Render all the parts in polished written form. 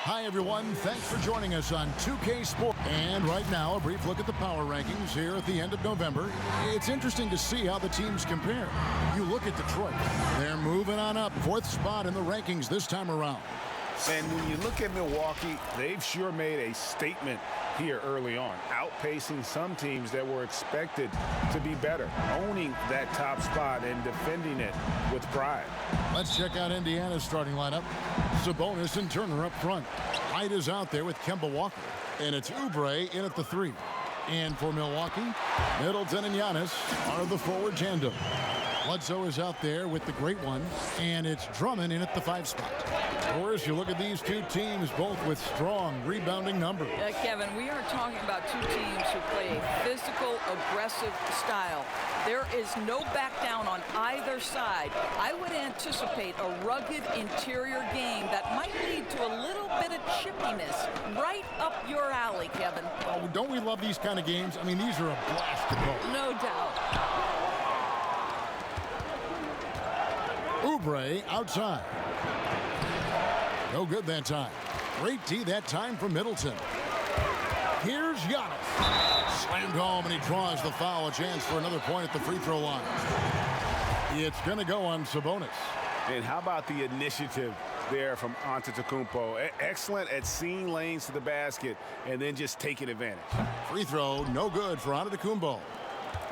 Hi, everyone. Thanks for joining us on 2K Sports. And right now, a brief look at the power rankings here at the end of November. It's interesting to see how the teams compare. You look at Detroit. They're moving on up. 4th spot in the rankings this time around. And when you look at Milwaukee, they've sure made a statement here early on, outpacing some teams that were expected to be better, owning that top spot and defending it with pride. Let's check out Indiana's starting lineup. Sabonis and Turner up front. Hyde is out there with Kemba Walker. And it's Oubre in at the 3. And for Milwaukee, Middleton and Giannis are the forward tandem. Bledsoe is out there with the great one. And it's Drummond in at the 5 spot. Of course, you look at these two teams, both with strong rebounding numbers. Kevin, we are talking about two teams who play a physical, aggressive style. There is no back down on either side. I would anticipate a rugged interior game that might lead to a little bit of chippiness right up your alley, Kevin. Oh, don't we love these kind of games? I mean, these are a blast to call. No doubt. Oubre outside. No good that time. Great D that time from Middleton. Here's Giannis. Slammed home, and he draws the foul. A chance for another point at the free throw line. It's going to go on Sabonis. And how about the initiative there from Antetokounmpo? Excellent at seeing lanes to the basket and then just taking advantage. Free throw, no good for Antetokounmpo.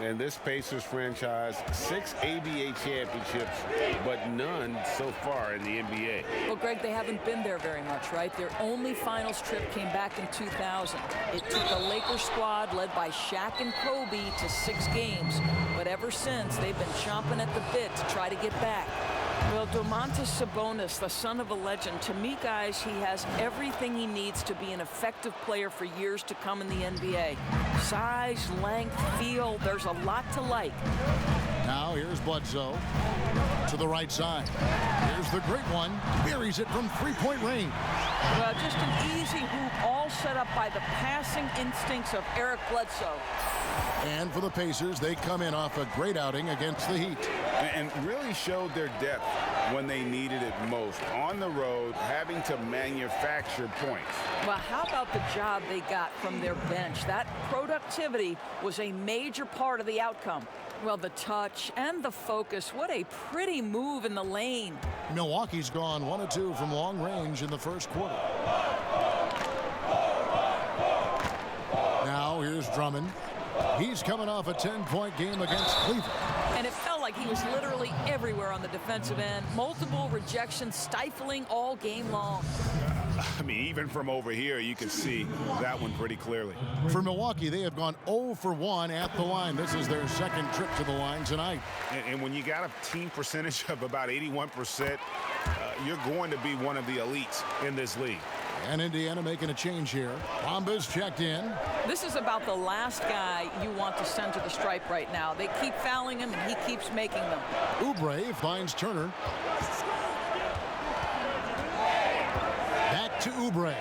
And this Pacers franchise, 6 ABA championships, but none so far in the NBA. Well, Greg, they haven't been there very much, right? Their only finals trip came back in 2000. It took a Lakers squad led by Shaq and Kobe to 6 games. But ever since, they've been chomping at the bit to try to get back. Well, Domantas Sabonis, the son of a legend, to me, guys, he has everything he needs to be an effective player for years to come in the NBA. Size, length, feel, there's a lot to like. Now here's Bledsoe to the right side. Here's the great one. Buries it from three-point range. Well, just an easy hoop, all set up by the passing instincts of Eric Bledsoe. And for the Pacers, they come in off a great outing against the Heat. And really showed their depth when they needed it most. On the road, having to manufacture points. Well, how about the job they got from their bench? That productivity was a major part of the outcome. Well, the touch and the focus, what a pretty move in the lane. Milwaukee's gone 1 of 2 from long range in the first quarter. Now here's Drummond. He's coming off a 10-point game against Cleveland. And it felt like he was literally everywhere on the defensive end. Multiple rejections, stifling all game long. I mean, even from over here, you can see that one pretty clearly. For Milwaukee, they have gone 0 for 1 at the line. This is their second trip to the line tonight. And when you got a team percentage of about 81%, you're going to be one of the elites in this league. And Indiana making a change here. Bamba's checked in. This is about the last guy you want to send to the stripe right now. They keep fouling him, and he keeps making them. Oubre finds Turner. Back to Oubre.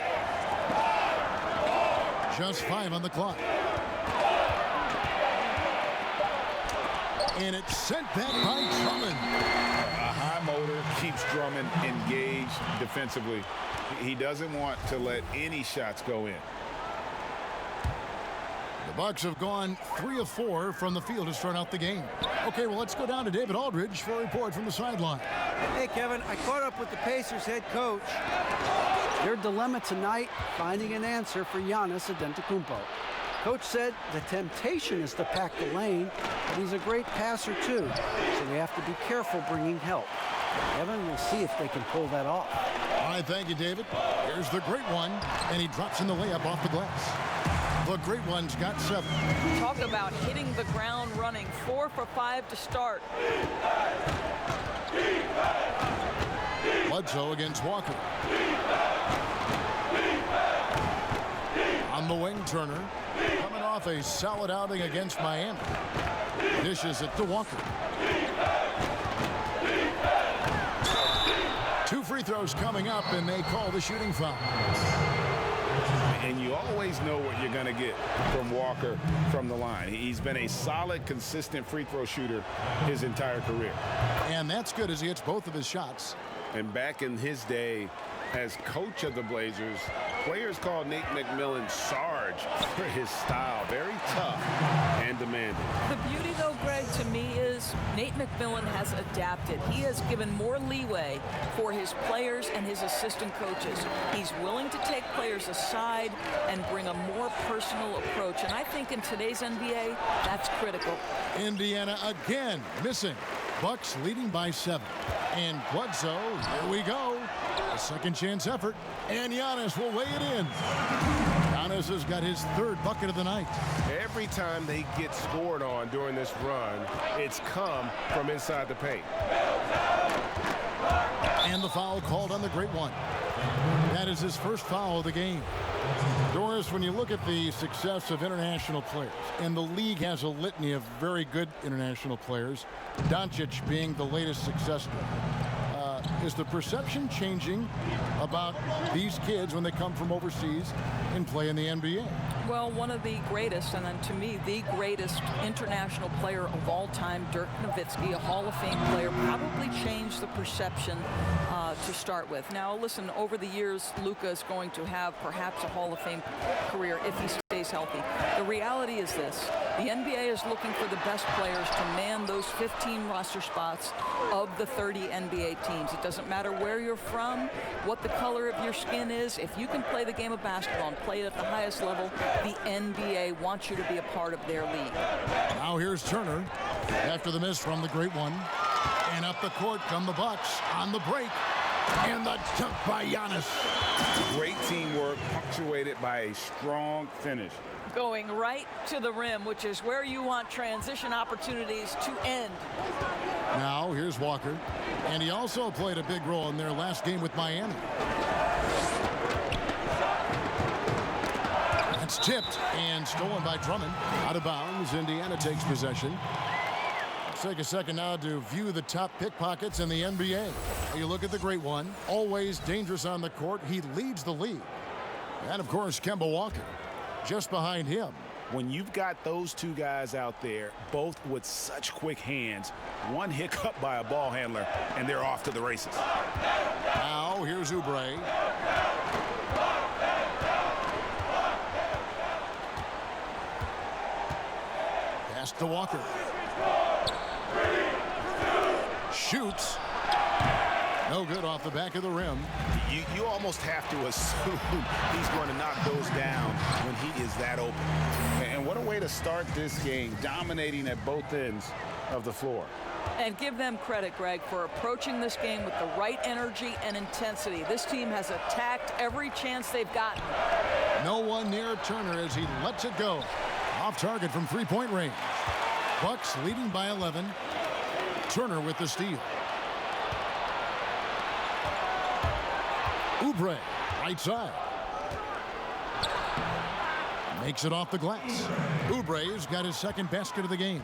Just 5 on the clock. And it's sent back by Drummond. A high motor keeps Drummond engaged defensively. He doesn't want to let any shots go in. The Bucks have gone 3 of 4 from the field to start out the game. Okay, well, let's go down to David Aldridge for a report from the sideline. Hey, Kevin, I caught up with the Pacers head coach. Their dilemma tonight, finding an answer for Giannis Antetokounmpo. Coach said the temptation is to pack the lane, but he's a great passer too, so we have to be careful bringing help. Kevin, we'll see if they can pull that off. All right, thank you, David. Here's the great one, and he drops in the layup off the glass. The great one's got 7. Talk about hitting the ground running. 4 for 5 to start. Bledsoe against Walker. On the wing, Turner. Coming off a solid outing against Miami. Dishes it to Walker. 2 free throws coming up, and they call the shooting foul. And you always know what you're going to get from Walker from the line. He's been a solid, consistent free throw shooter his entire career. And that's good as he hits both of his shots. And back in his day, As coach of the Blazers, players call Nate McMillan Sarge for his style. Very tough and demanding. The beauty, though, Greg, to me is Nate McMillan has adapted. He has given more leeway for his players and his assistant coaches. He's willing to take players aside and bring a more personal approach. And I think in today's NBA, that's critical. Indiana again missing. Bucks leading by 7. And Bledsoe, here we go. A second chance effort. And Giannis will lay it in. Giannis has got his 3rd bucket of the night. Every time they get scored on during this run, it's come from inside the paint. And the foul called on the great one. That is his first foul of the game. Doris, when you look at the success of international players, and the league has a litany of very good international players, Doncic being the latest success story, is the perception changing about these kids when they come from overseas and play in the NBA? Well, one of the greatest, and then to me, the greatest international player of all time, Dirk Nowitzki, a Hall of Fame player, probably changed the perception to start with. Now, listen, over the years, Luka is going to have perhaps a Hall of Fame career if he stays healthy. The reality is this. The NBA is looking for the best players to man those 15 roster spots of the 30 NBA teams. It doesn't matter where you're from, what the color of your skin is. If you can play the game of basketball and play it at the highest level, the NBA wants you to be a part of their league. Now here's Turner after the miss from the great one. And up the court come the Bucks on the break. And the dunk by Giannis. Great teamwork punctuated by a strong finish. Going right to the rim, which is where you want transition opportunities to end. Now here's Walker. And he also played a big role in their last game with Miami. That's tipped and stolen by Drummond. Out of bounds. Indiana takes possession. Let's take a second now to view the top pickpockets in the NBA. You look at the great one. Always dangerous on the court. He leads the league. And, of course, Kemba Walker just behind him. When you've got those two guys out there, both with such quick hands, one hiccup by a ball handler, and they're off to the races. Now, here's Oubre. Pass to Walker. Shoots. No good off the back of the rim. You almost have to assume he's going to knock those down when he is that open. And what a way to start this game, dominating at both ends of the floor. And give them credit, Greg, for approaching this game with the right energy and intensity. This team has attacked every chance they've gotten. No one near Turner as he lets it go. Off target from three-point range. Bucks leading by 11. Turner with the steal. Oubre, right side. Makes it off the glass. Oubre's got his second basket of the game.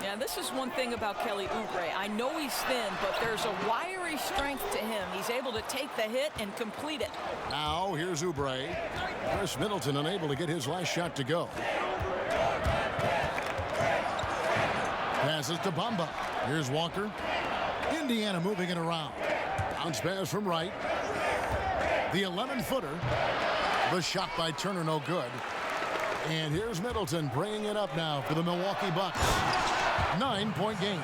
Yeah, this is one thing about Kelly Oubre. I know he's thin, but there's a wiry strength to him. He's able to take the hit and complete it. Now, here's Oubre. Chris Middleton unable to get his last shot to go. Passes to Bamba. Here's Walker. Indiana moving it around. Bounce pass from right. The 11-footer. The shot by Turner, no good. And here's Middleton bringing it up now for the Milwaukee Bucks. 9-point game.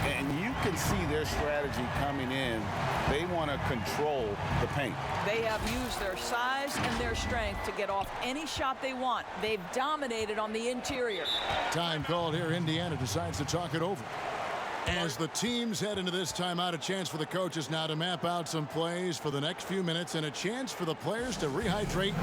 And you can see their strategy coming in. They want to control the paint. They have used their size and their strength to get off any shot they want. They've dominated on the interior. Time called here. Indiana decides to talk it over. As the teams head into this timeout, a chance for the coaches now to map out some plays for the next few minutes and a chance for the players to rehydrate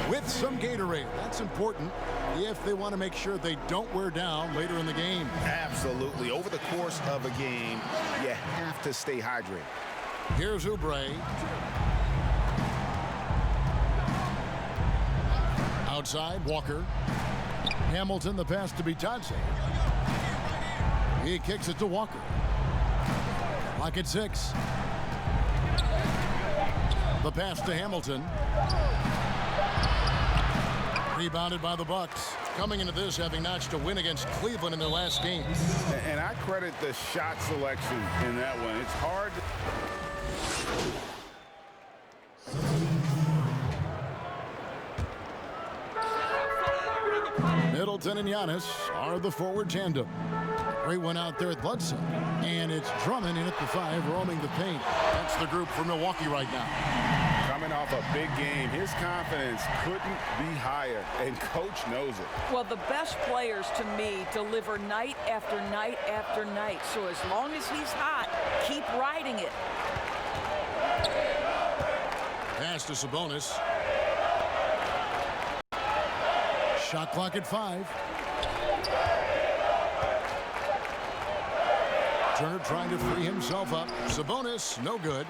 with some Gatorade. That's important if they want to make sure they don't wear down later in the game. Absolutely. Over the course of a game, you have to stay hydrated. Here's Oubre. Outside, Walker. Hamilton, the pass to Bitadze. He kicks it to Walker. Clock at 6. The pass to Hamilton. Rebounded by the Bucks. Coming into this, having notched a win against Cleveland in their last game. And I credit the shot selection in that one. It's hard. Middleton and Giannis are the forward tandem. Great one out there at Bledsoe. And it's Drummond in at the 5, roaming the paint. That's the group for Milwaukee right now. Coming off a big game, his confidence couldn't be higher, and coach knows it. Well, the best players to me deliver night after night after night. So as long as he's hot, keep riding it. Pass to Sabonis. Shot clock at 5. Turner trying to free himself up. Sabonis, no good.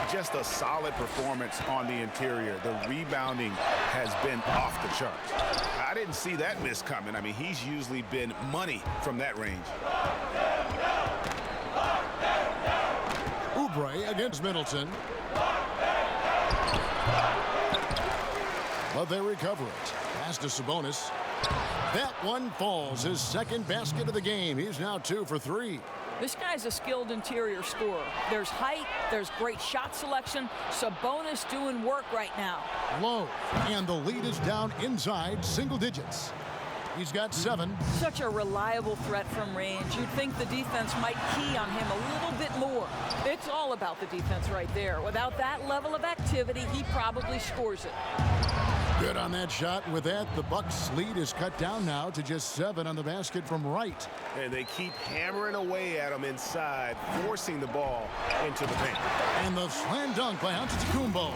Just a solid performance on the interior. The rebounding has been off the charts. I didn't see that miss coming. I mean, he's usually been money from that range. Oubre against Middleton. But they recover it. Pass to Sabonis. That one falls. His second basket of the game. He's now 2 for 3. This guy's a skilled interior scorer. There's height, there's great shot selection. Sabonis doing work right now. Low, and the lead is down inside single digits. He's got 7. Such a reliable threat from range. You'd think the defense might key on him a little bit more. It's all about the defense right there. Without that level of activity, he probably scores it. Good on that shot. With that, the Bucks' lead is cut down now to just 7 on the basket from Wright. And they keep hammering away at him inside, forcing the ball into the paint. And the slam dunk by Antetokounmpo.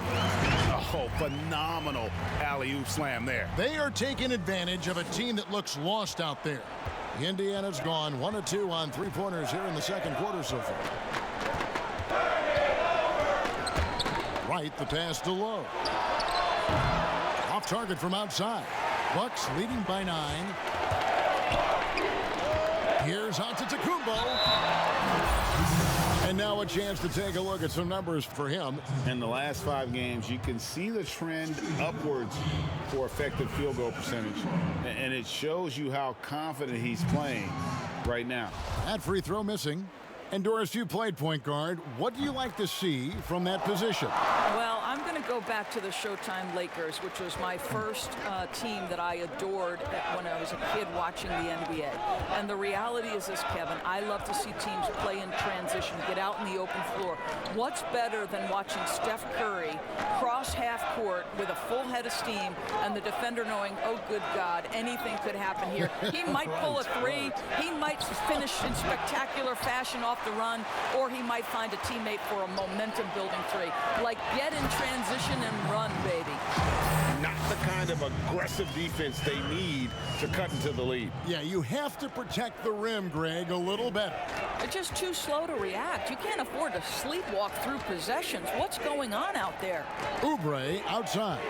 Oh, phenomenal alley-oop slam there. They are taking advantage of a team that looks lost out there. Indiana's gone 1 of 2 on 3-pointers here in the second quarter so far. Wright, the pass to Low. Off target from outside. Bucks leading by 9. Here's Antetokounmpo. And now a chance to take a look at some numbers for him. In the last 5 games, you can see the trend upwards for effective field goal percentage. And it shows you how confident he's playing right now. That free throw missing. And Doris, you played point guard. What do you like to see from that position? Well, I'm going to go back to the Showtime Lakers, which was my first team that I adored when I was a kid watching the NBA. And the reality is this, Kevin, I love to see teams play in transition, get out in the open floor. What's better than watching Steph Curry cross half court with a full head of steam and the defender knowing, oh, good God, anything could happen here. He might pull a 3. He might finish in spectacular fashion off the run, or he might find a teammate for a momentum-building 3. Like, get in transition and run, baby. Not the kind of aggressive defense they need to cut into the lead. Yeah, you have to protect the rim, Greg, a little better. They're just too slow to react. You can't afford to sleepwalk through possessions. What's going on out there? Oubre outside.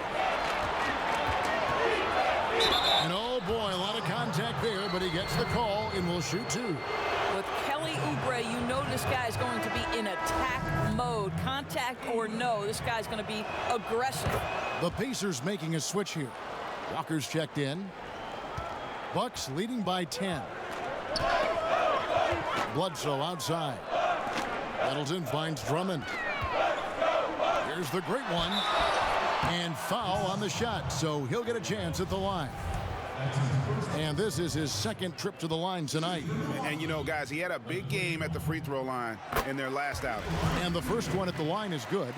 And oh boy, a lot of contact there, but he gets the call and will shoot 2. With Kelly Oubre, you know this guy is going to be in attack mode. Contact or no, this guy's going to be aggressive. The Pacers making a switch here. Walker's checked in. Bucks leading by 10. Bledsoe outside. Middleton finds Drummond. Here's the great one. And foul on the shot, so he'll get a chance at the line. And this is his second trip to the line tonight. And, you know, guys, he had a big game at the free throw line in their last outing. And the first one at the line is good.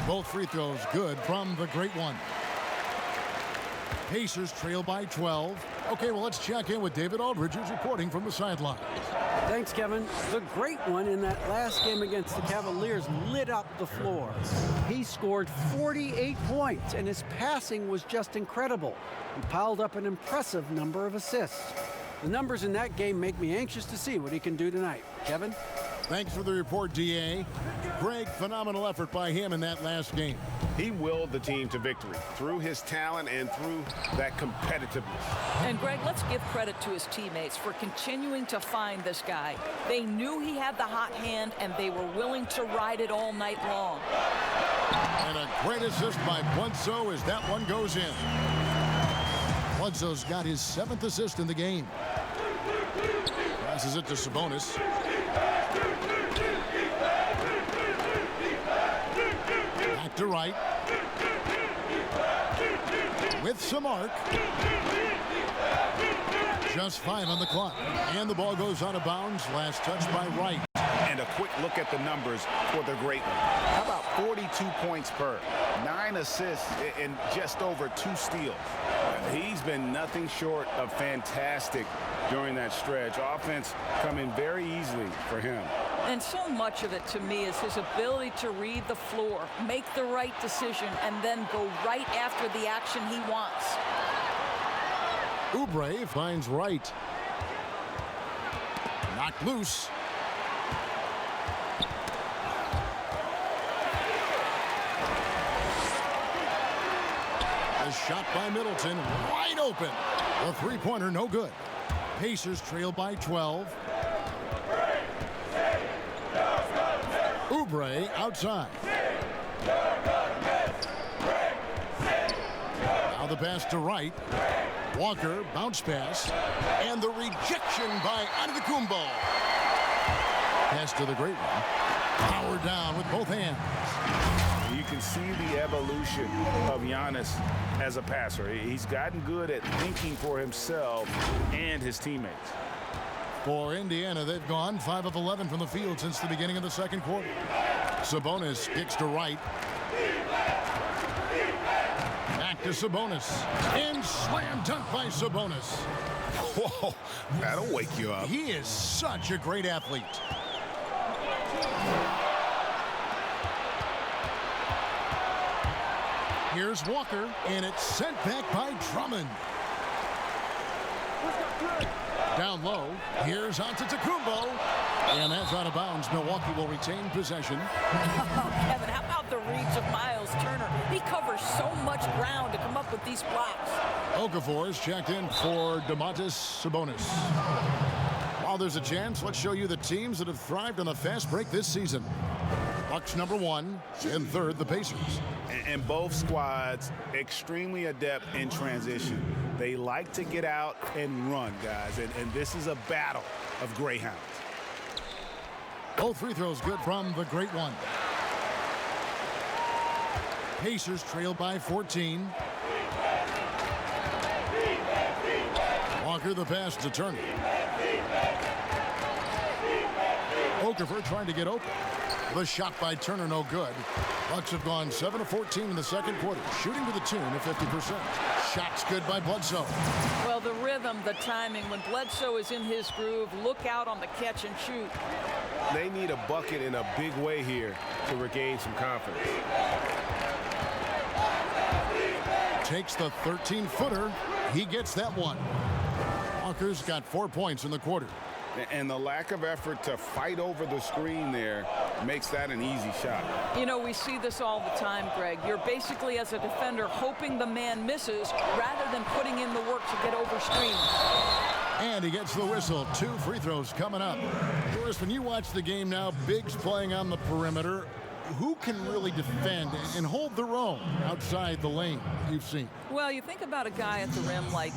Both free throws good from the great one. Pacers trail by 12. Okay, well, let's check in with David Aldridge, who's reporting from the sideline. Thanks, Kevin. The great one in that last game against the Cavaliers lit up the floor. He scored 48 points, and his passing was just incredible. He piled up an impressive number of assists. The numbers in that game make me anxious to see what he can do tonight. Kevin? Thanks for the report, D.A. Greg, phenomenal effort by him in that last game. He willed the team to victory through his talent and through that competitiveness. And, Greg, let's give credit to his teammates for continuing to find this guy. They knew he had the hot hand, and they were willing to ride it all night long. And a great assist by Bledsoe as that one goes in. Bledsoe's got his 7th assist in the game. Passes it to Sabonis. Back to Wright. with some arc. Just 5 on the clock. And the ball goes out of bounds. Last touch by Wright. And a quick look at the numbers for the great one. How about 42 points per, 9 assists, and just over 2 steals. He's been nothing short of fantastic during that stretch. Offense coming very easily for him. And so much of it to me is his ability to read the floor, make the right decision, and then go right after the action he wants. Oubre finds Wright. Knocked loose. A shot by Middleton, wide open. The three-pointer, no good. Pacers trail by 12. Oubre outside. Now the pass to Wright. Walker, bounce pass. And the rejection by Antetokounmpo. Pass to the great one. Power down with both hands. You can see the evolution of Giannis as a passer. He's gotten good at thinking for himself and his teammates. For Indiana, they've gone 5 of 11 from the field since the beginning of the second quarter. Sabonis kicks to Wright. Back to Sabonis. And slam dunk by Sabonis. Whoa, that'll wake you up. He is such a great athlete. Here's Walker, and it's sent back by Drummond. Down low, here's Antetokounmpo, and that's out of bounds. Milwaukee will retain possession. Kevin, how about the reach of Miles Turner? He covers so much ground to come up with these blocks. Okafor is checked in for Domantas Sabonis. While there's a chance, let's show you the teams that have thrived on the fast break this season. Bucks number 1, and third, the Pacers. And both squads extremely adept in transition. They like to get out and run, guys, and this is a battle of greyhounds. Both free throws good from the great one. Pacers trail by 14. Walker the pass to Turner. Okafor trying to get open. The shot by Turner no good. Bucks have gone 7 of 14 in the second quarter, shooting to the tune of 50%. Shots good by Bledsoe. Well, the rhythm, the timing, when Bledsoe is in his groove, look out on the catch and shoot. They need a bucket in a big way here to regain some confidence. Takes the 13-footer. He gets that one. Walker's got 4 points in the quarter. And the lack of effort to fight over the screen there makes that an easy shot. You know, we see this all the time, Greg. You're basically, as a defender, hoping the man misses rather than putting in the work to get over screens. And he gets the whistle. 2 free throws coming up. Doris, when you watch the game now, bigs playing on the perimeter, who can really defend and hold their own outside the lane you've seen? Well, you think about a guy at the rim like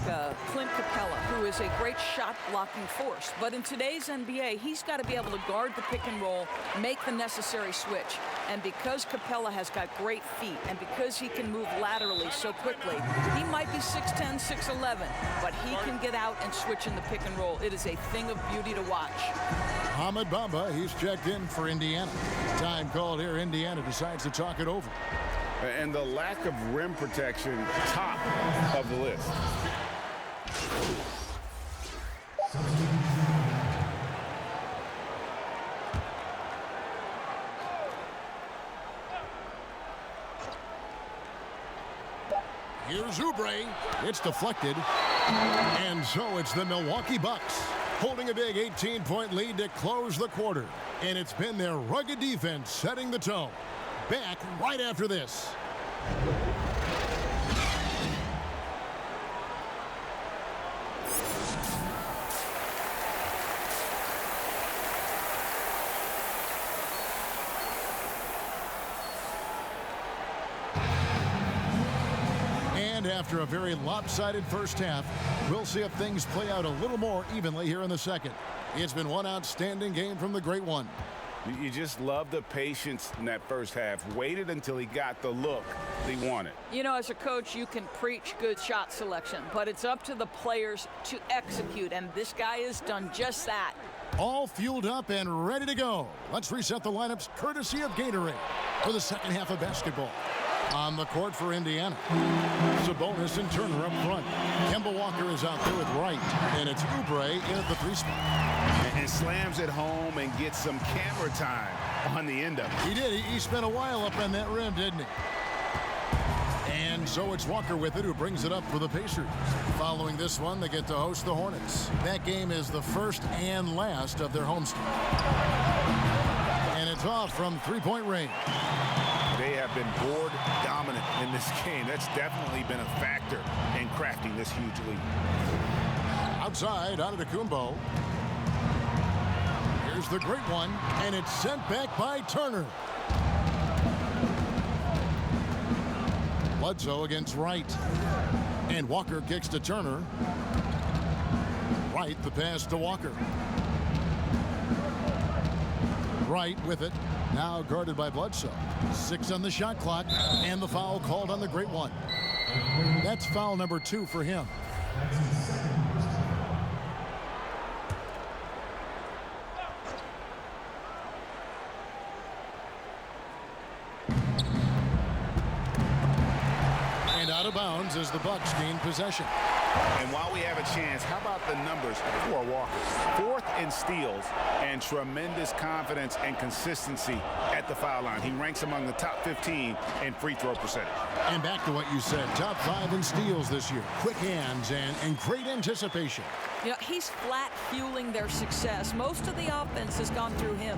Clint Capella, who is a great shot-blocking force. But in today's NBA, he's got to be able to guard the pick and roll, make the necessary switch. And because Capella has got great feet and because he can move laterally so quickly, he might be 6'10", 6'11", but he can get out and switch in the pick and roll. It is a thing of beauty to watch. Ahmed Bamba, he's checked in for Indiana. Time called here. Indiana decides to talk it over. And the lack of rim protection, top of the list. Here's Oubre. It's deflected. And so it's the Milwaukee Bucks holding a big 18-point lead to close the quarter. And it's been their rugged defense setting the tone. Back right after this. And after a very lopsided first half, we'll see if things play out a little more evenly here in the second. It's been one outstanding game from the great one. You just love the patience in that first half. Waited until he got the look he wanted. You know, as a coach, you can preach good shot selection, but it's up to the players to execute, and this guy has done just that. All fueled up and ready to go. Let's reset the lineups courtesy of Gatorade for the second half of basketball. On the court for Indiana, Sabonis and Turner up front. Kemba Walker is out there with Wright, and it's Oubre in at the 3 spot. And slams it home and gets some camera time on the end of it. He did. He spent a while up on that rim, didn't he? And so it's Walker with it, who brings it up for the Pacers. Following this one, they get to host the Hornets. That game is the first and last of their homestand. And it's off from three-point range. They have been board dominant in this game. That's definitely been a factor in crafting this huge lead. Outside, Antetokounmpo. Here's the great one, and it's sent back by Turner. Bledsoe against Wright. And Walker kicks to Turner. Wright, the pass to Walker. Wright with it. Now guarded by Bledsoe. 6 on the shot clock, and the foul called on the great one. That's foul number 2 for him. And out of bounds as the Bucks gain possession. And while we have a chance, how about the numbers for Walker? 4th in steals and tremendous confidence and consistency at the foul line. He ranks among the top 15 in free throw percentage. And back to what you said, top 5 in steals this year. Quick hands and great anticipation. You know, he's flat fueling their success. Most of the offense has gone through him.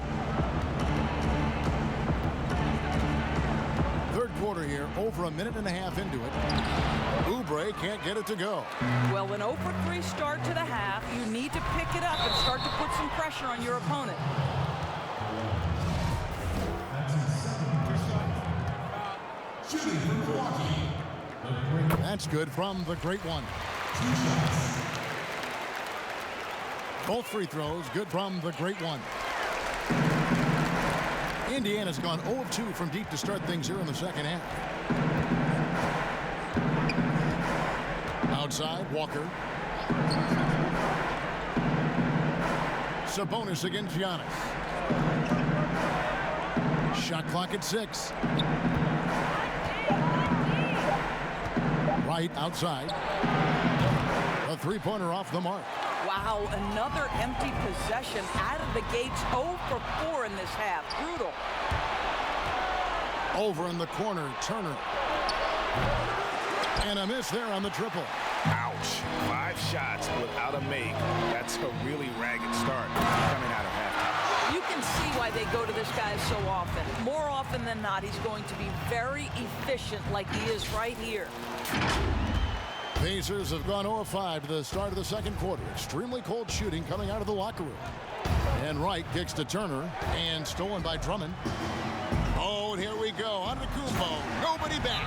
Third quarter here, over a minute and a half into it. Oubre can't get it to go. Well, an 0 for 3 start to the half. You need to pick it up and start to put some pressure on your opponent. That's good from the great one. Both free throws good from the great one. Indiana's gone 0 of 2 from deep to start things here in the second half. Outside, Walker. Sabonis against Giannis. Shot clock at 6. Right outside. A three-pointer off the mark. Wow, another empty possession out of the gates. 0 for 4 in this half. Brutal. Over in the corner, Turner. And a miss there on the triple. Ouch. 5 shots without a make. That's a really ragged start coming out of halftime. You can see why they go to this guy so often. More often than not, he's going to be very efficient like he is right here. Pacers have gone 0 of 5 to the start of the second quarter. Extremely cold shooting coming out of the locker room. And Wright kicks to Turner, and stolen by Drummond. Oh, and here we go. Antetokounmpo. Nobody back.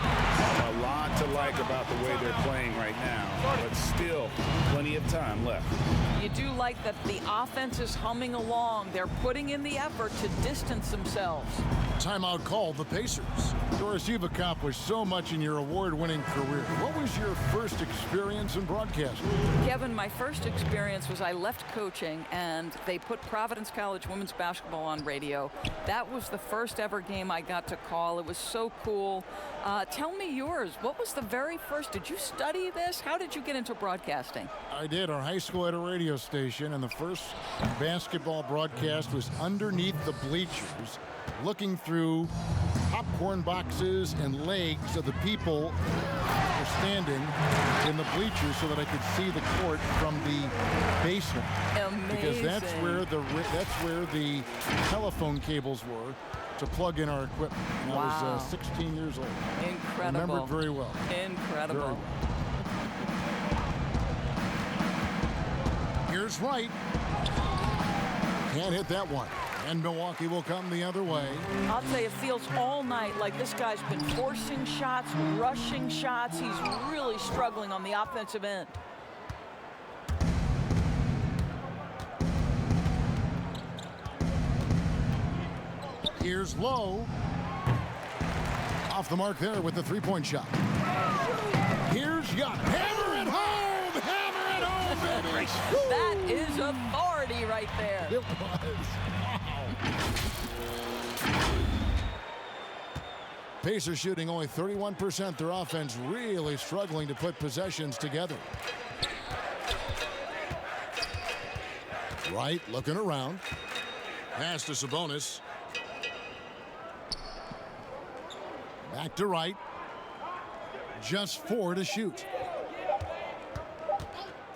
A lot to like about the way they're playing right now, but still plenty of time left. You do like that the offense is humming along. They're putting in the effort to distance themselves. Timeout called the Pacers. Doris, you've accomplished so much in your award-winning career. What was your first experience in broadcasting? Kevin, my first experience was I left coaching and they put Providence College women's basketball on radio. That was the first ever game I got to call. It was so cool. Tell me yours. What was the very first? Did you study this? How did you get into broadcasting? I did. Our high school had a radio station, and the first basketball broadcast was underneath the bleachers, looking through popcorn boxes and legs of the people who were standing in the bleachers so that I could see the court from the basement. Amazing. Because that's where the telephone cables were to plug in our equipment. And I was 16 years old. Incredible. I remember it very well. Incredible. Very well. Here's Wright. Can't hit that one. And Milwaukee will come the other way. I'll tell you, it feels all night like this guy's been forcing shots, rushing shots. He's really struggling on the offensive end. Here's Lowe. Off the mark there with the three-point shot. Here's Giannis. Hammer it home! Hammer it home, baby! That is authority right there. It was. Wow. Pacers shooting only 31%. Their offense really struggling to put possessions together. Wright looking around. Pass to Sabonis. Back to Wright. Just 4 to shoot.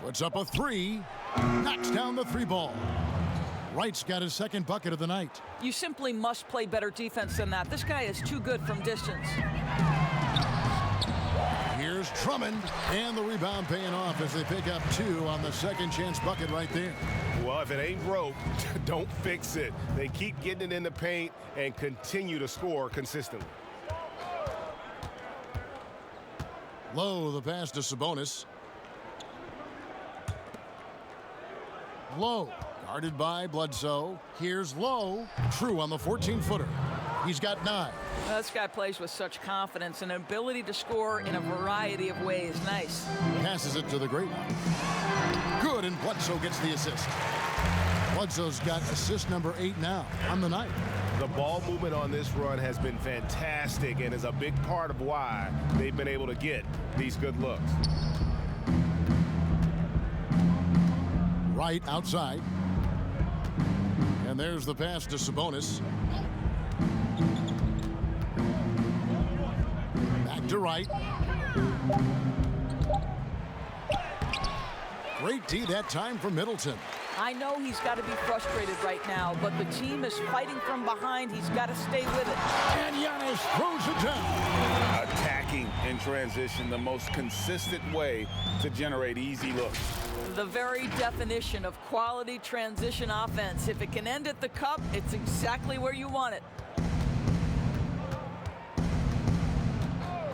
Puts up a 3. Knocks down the 3 ball. Wright's got his second bucket of the night. You simply must play better defense than that. This guy is too good from distance. Here's Drummond, and the rebound paying off as they pick up 2 on the second chance bucket right there. Well, if it ain't broke, don't fix it. They keep getting it in the paint and continue to score consistently. Lowe, the pass to Sabonis. Lowe, guarded by Bledsoe. Here's Lowe, true on the 14-footer. He's got 9. This guy plays with such confidence and an ability to score in a variety of ways. Nice. Passes it to the great one. Good, and Bledsoe gets the assist. Bledsoe's got assist number 8 now on the night. The ball movement on this run has been fantastic and is a big part of why they've been able to get these good looks. Wright outside. And there's the pass to Sabonis. Back to Wright. Great D that time from Middleton. I know he's got to be frustrated right now, but the team is fighting from behind. He's got to stay with it. And Giannis throws it down. Attacking in transition, the most consistent way to generate easy looks. The very definition of quality transition offense. If it can end at the cup, it's exactly where you want it.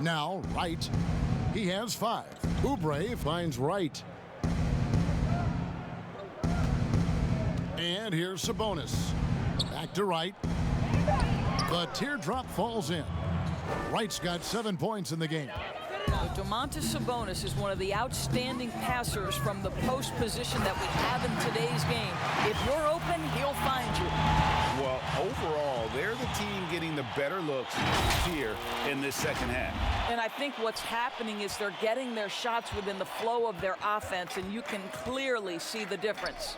Now Wright. He has 5. Oubre finds Wright. And here's Sabonis. Back to Wright. The teardrop falls in. Wright's got 7 points in the game. Domantas Sabonis is one of the outstanding passers from the post position that we have in today's game. If you're open, he'll find you. Well, overall, they're the team getting the better looks here in this second half. And I think what's happening is they're getting their shots within the flow of their offense, and you can clearly see the difference.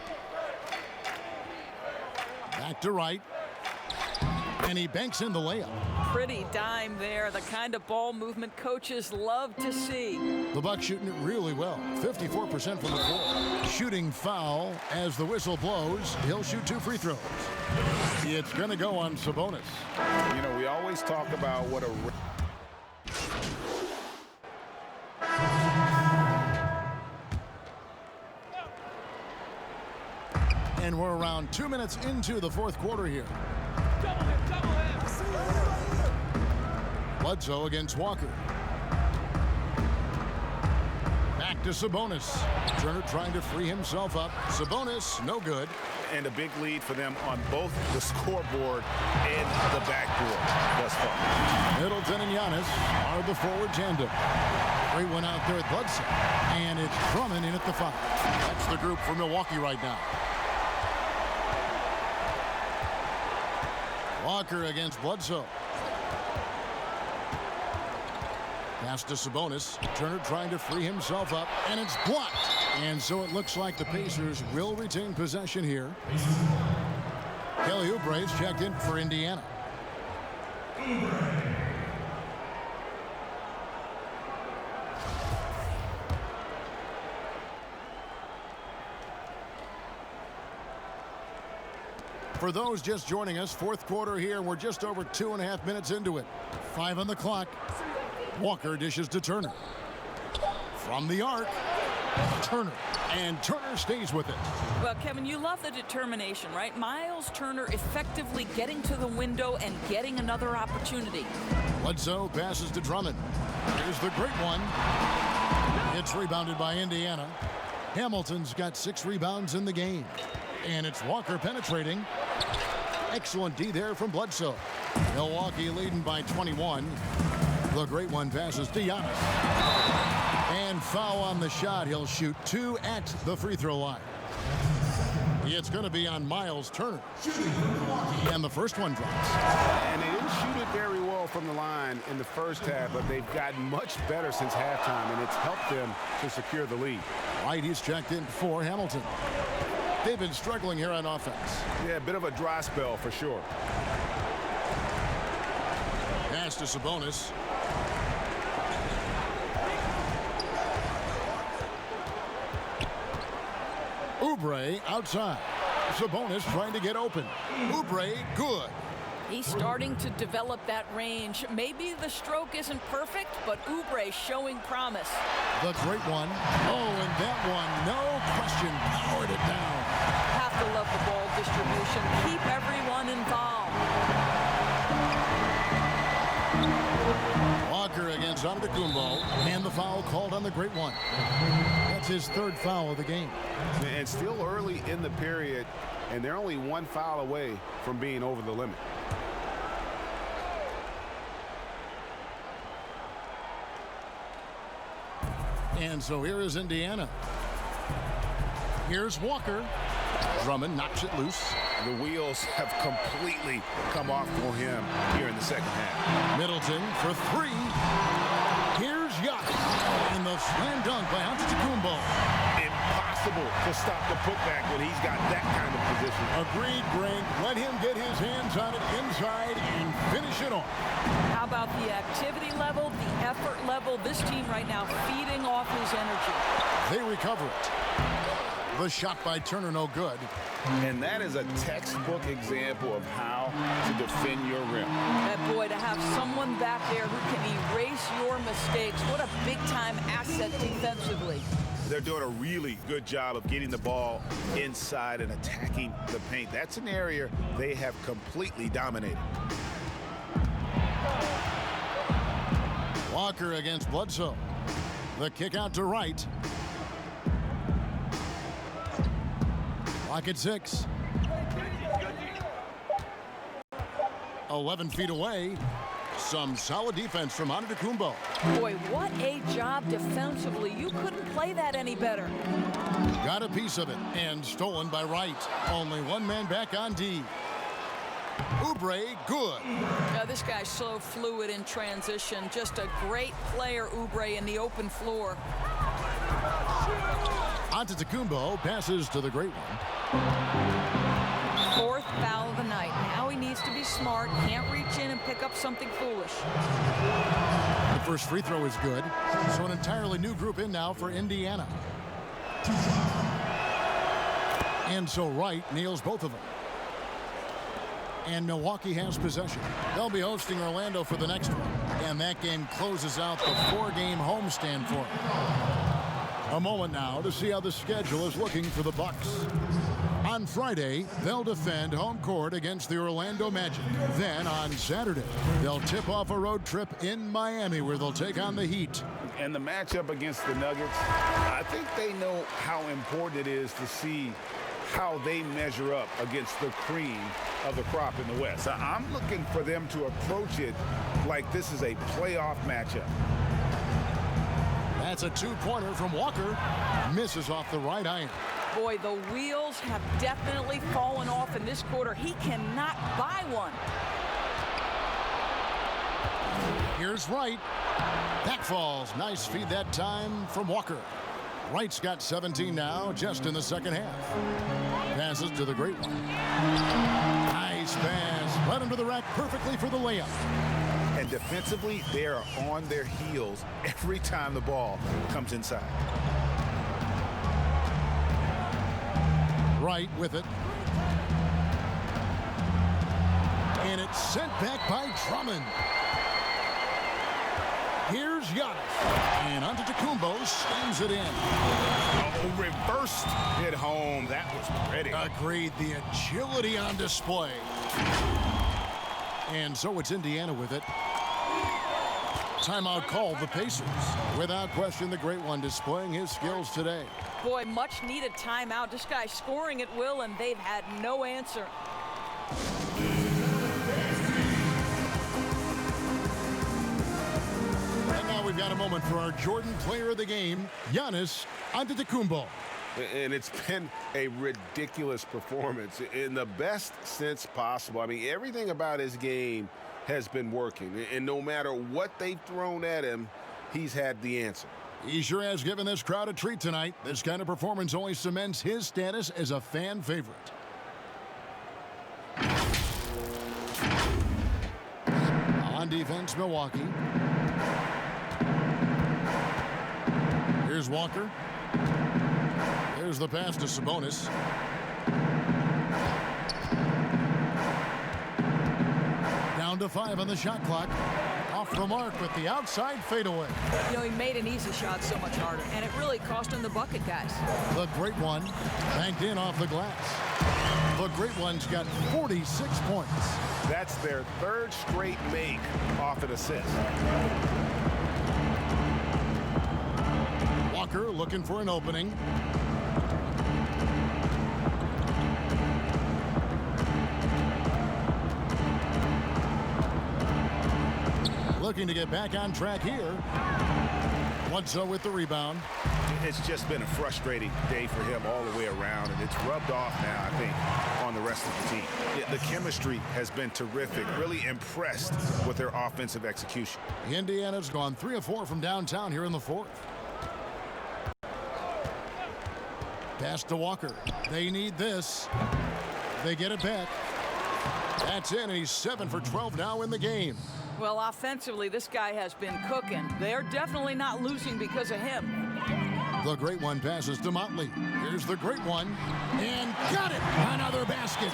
Back to Wright. And he banks in the layup. Pretty dime there, the kind of ball movement coaches love to see. The Bucks shooting it really well. 54% from the floor. Shooting foul as the whistle blows. He'll shoot 2 free throws. It's going to go on Sabonis. You know, we always talk about what a... And we're around 2 minutes into the fourth quarter here. Bledsoe against Walker. Back to Sabonis. Turner trying to free himself up. Sabonis, no good. And a big lead for them on both the scoreboard and the backboard thus far. Middleton and Giannis are the forward tandem. Great one out there at Bledsoe. And it's Drummond in at the 5. That's the group for Milwaukee right now. Walker against Bledsoe. Pass to Sabonis. Turner trying to free himself up, and it's blocked. And so it looks like the Pacers will retain possession here. Kelly Oubre's checked in for Indiana. For those just joining us, fourth quarter here. We're just over 2.5 minutes into it. 5 on the clock. Walker dishes to Turner. From the arc, Turner. And Turner stays with it. Well, Kevin, you love the determination, right? Miles Turner effectively getting to the window and getting another opportunity. Bledsoe passes to Drummond. Here's the great one. It's rebounded by Indiana. Hamilton's got 6 rebounds in the game. And it's Walker penetrating. Excellent D there from Bledsoe. Milwaukee leading by 21. The great one passes to Giannis. And foul on the shot. He'll shoot 2 at the free throw line. It's going to be on Miles Turner. And the first one drops. And they didn't shoot it very well from the line in the first half, but they've gotten much better since halftime, and it's helped them to secure the lead. Right, he's checked in for Hamilton. They've been struggling here on offense. Yeah, a bit of a dry spell for sure. Pass to Sabonis. Oubre outside. Sabonis trying to get open. Oubre, good. He's starting to develop that range. Maybe the stroke isn't perfect, but Oubre showing promise. The great one. Oh, and that one, no question, powered it down. Have to love the ball distribution. Keep everyone involved. Walker against Antetokounmpo, and the foul called on the great one. That's his third foul of the game. And still early in the period, and they're only one foul away from being over the limit. And so here is Indiana. Here's Walker. Drummond knocks it loose. The wheels have completely come off for him here in the second half. Middleton for 3. Here's Giannis. And the slam dunk by Antetokounmpo. Impossible to stop the putback when he's got that kind of position. Agreed, Greg. Let him get his hands on it inside and finish it off. How about the activity level, the effort level? This team right now feeding off his energy. They recover it. The shot by Turner, no good. And that is a textbook example of how to defend your rim. And boy, to have someone back there who can erase your mistakes, what a big-time asset defensively. They're doing a really good job of getting the ball inside and attacking the paint. That's an area they have completely dominated. Walker against Bledsoe. The kick out to Wright. Clock at 6. 11 feet away. Some solid defense from Antetokounmpo. Boy, what a job defensively. You couldn't play that any better. Got a piece of it and stolen by Wright. Only one man back on D. Oubre, good. Now, this guy's so fluid in transition. Just a great player, Oubre, in the open floor. Antetokounmpo passes to the great one. 4th foul of the night. Now he needs to be smart. Can't reach in and pick up something foolish. The first free throw is good. So an entirely new group in now for Indiana. And so Wright nails both of them. And Milwaukee has possession. They'll be hosting Orlando for the next one. And that game closes out the 4-game homestand for them. A moment now to see how the schedule is looking for the Bucks. On Friday, they'll defend home court against the Orlando Magic. Then on Saturday, they'll tip off a road trip in Miami where they'll take on the Heat. And the matchup against the Nuggets, I think they know how important it is to see how they measure up against the cream of the crop in the West. I'm looking for them to approach it like this is a playoff matchup. That's a two-pointer from Walker. Misses off the right iron. Boy, the wheels have definitely fallen off in this quarter. He cannot buy one. Here's Wright. That falls. Nice feed that time from Walker. Wright's got 17 now, just in the second half. Passes to the great one. Nice pass. Right under the rack perfectly for the layup. And defensively, they are on their heels every time the ball comes inside. Wright with it. And it's sent back by Drummond. Here's Giannis. And Antetokounmpo slams it in. Oh, reversed it home. That was pretty. Agreed. The agility on display. And so it's Indiana with it. Timeout called the Pacers. Without question, the great one displaying his skills today. Boy, much needed timeout. This guy scoring at will, and they've had no answer. moment for our Jordan player of the game, Giannis Antetokounmpo. And it's been a ridiculous performance in the best sense possible. I mean, everything about his game has been working. And no matter what they've thrown at him, he's had the answer. He sure has given this crowd a treat tonight. This kind of performance only cements his status as a fan favorite. On defense, Milwaukee. Here's Walker. There's the pass to Sabonis. Down to 5 on the shot clock. Off the mark with the outside fadeaway. You know, he made an easy shot so much harder, and it really cost him the bucket, guys. The great one banked in off the glass. The great one's got 46 points. That's their third straight make off an assist. Walker looking for an opening. Looking to get back on track here. Bledsoe with the rebound. It's just been a frustrating day for him all the way around, and it's rubbed off now, I think, on the rest of the team. The chemistry has been terrific. Really impressed with their offensive execution. Indiana's gone 3 of 4 from downtown here in the fourth. Pass to Walker. They need this. They get it back. That's in, and he's 7 for 12 now in the game. Well, offensively, this guy has been cooking. They're definitely not losing because of him. The great one passes to Motley. Here's the great one. And got it! Another basket.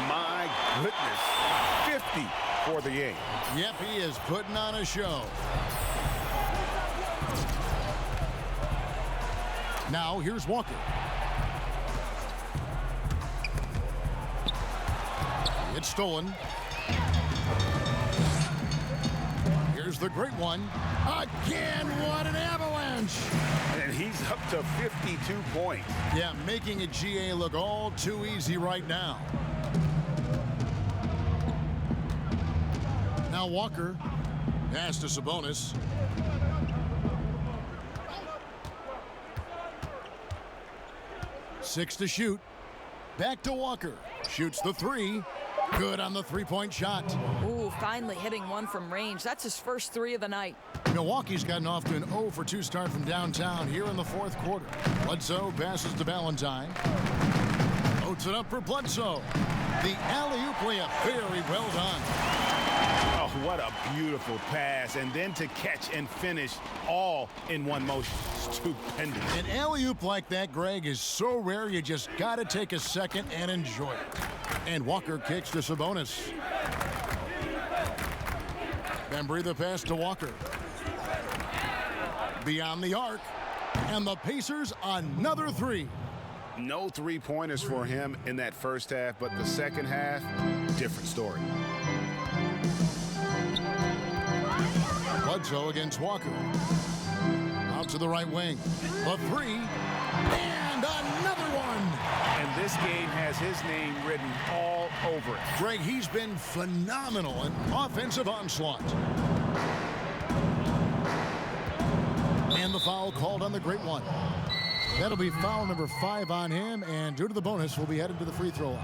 My goodness. 50 for the game. Yep, he is putting on a show. Now, here's Walker. It's stolen. Here's the great one. Again, what an avalanche! And he's up to 52 points. Yeah, making a GA look all too easy right now. Now Walker. Pass to Sabonis. Six to shoot. Back to Walker. Shoots the three. Good on the three-point shot. Ooh, finally hitting one from range. That's his first 3 of the night. Milwaukee's gotten off to an 0 for 2 start from downtown here in the fourth quarter. Bledsoe passes to Valentine. Loads it up for Bledsoe. The alley-oop layup, very well done. Oh, what a beautiful pass. And then to catch and finish all in one motion. Stupendous. An alley-oop like that, Greg, is so rare you just got to take a second and enjoy it. And Walker kicks to Sabonis. Bembry the pass to Walker. Beyond the arc. And the Pacers another 3. No three-pointers for him in that first half, but the second half, different story. Bledsoe against Walker. Out to the right wing. The 3. And another one. And this game has his name written all over it. Greg, he's been phenomenal in offensive onslaught. And the foul called on the great one. That'll be foul number 5 on him, and due to the bonus, we'll be headed to the free throw line.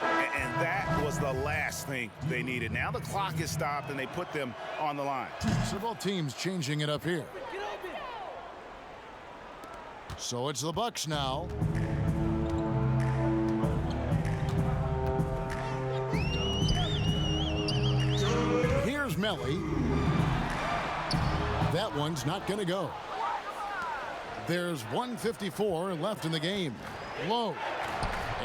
And that was the last thing they needed. Now the clock is stopped, and they put them on the line. So both teams changing it up here. So it's the Bucks now. Here's Melly. That one's not going to go. There's 1:54 left in the game. Lowe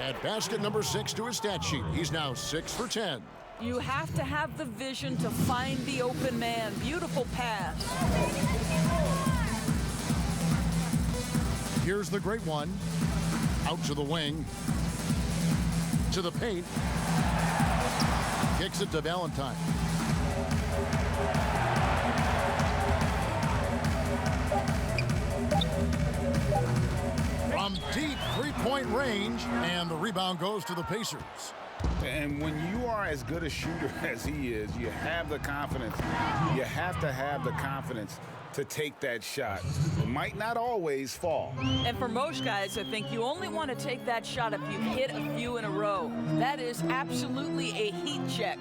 at basket number 6 to his stat sheet. He's now 6 for 10. You have to have the vision to find the open man. Beautiful pass. Here's the great one. Out to the wing. To the paint. Kicks it to Valentine. From deep three-point range, and the rebound goes to the Pacers. And when you are as good a shooter as he is, you have the confidence. You have to have the confidence to take that shot. It might not always fall. And for most guys, I think you only want to take that shot if you've hit a few in a row. That is absolutely a heat check.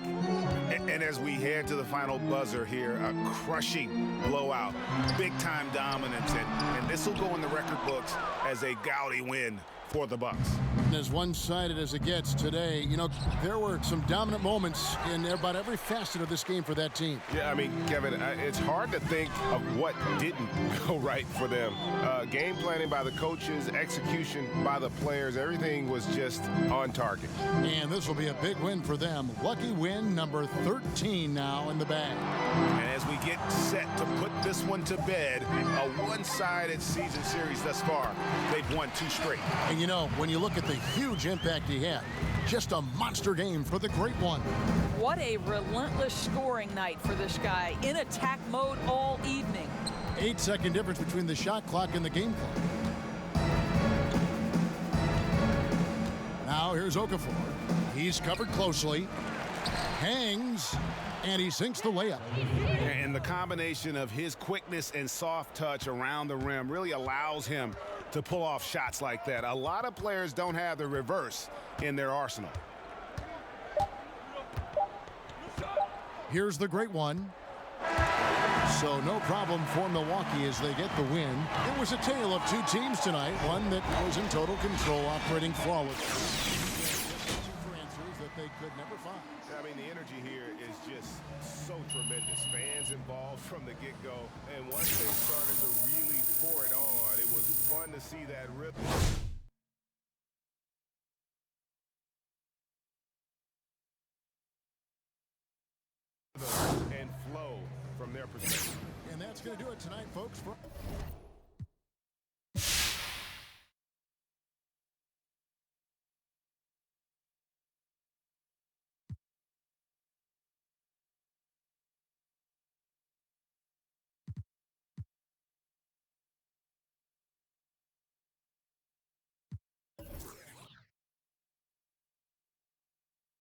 And as we head to the final buzzer here, a crushing blowout, big-time dominance, and this will go in the record books as a gaudy win for the Bucks. As one-sided as it gets today, you know, there were some dominant moments in about every facet of this game for that team. Yeah, I mean, Kevin, it's hard to think of what didn't go right for them. Game planning by the coaches, execution by the players, everything was just on target. And this will be a big win for them. Lucky win number 13 now in the bag. And as we get set to put this one to bed, a one-sided season series thus far, they've won 2 straight. And you know, when you look at the huge impact he had, just a monster game for the Great One. What a relentless scoring night for this guy, in attack mode all evening. 8-second difference between the shot clock and the game clock. Now here's Okafor. He's covered closely, hangs, and he sinks the layup. And the combination of his quickness and soft touch around the rim really allows him to pull off shots like that. A lot of players don't have the reverse in their arsenal. Here's the Great One. So no problem for Milwaukee as they get the win. It was a tale of 2 teams tonight, one that was in total control, operating flawlessly. For answers that they could never find. I mean, the energy here is just so tremendous. Fans involved from the get-go. And once they started to really pour it on, it was fun to see that rhythm. And flow from their perspective. And that's going to do it tonight, folks.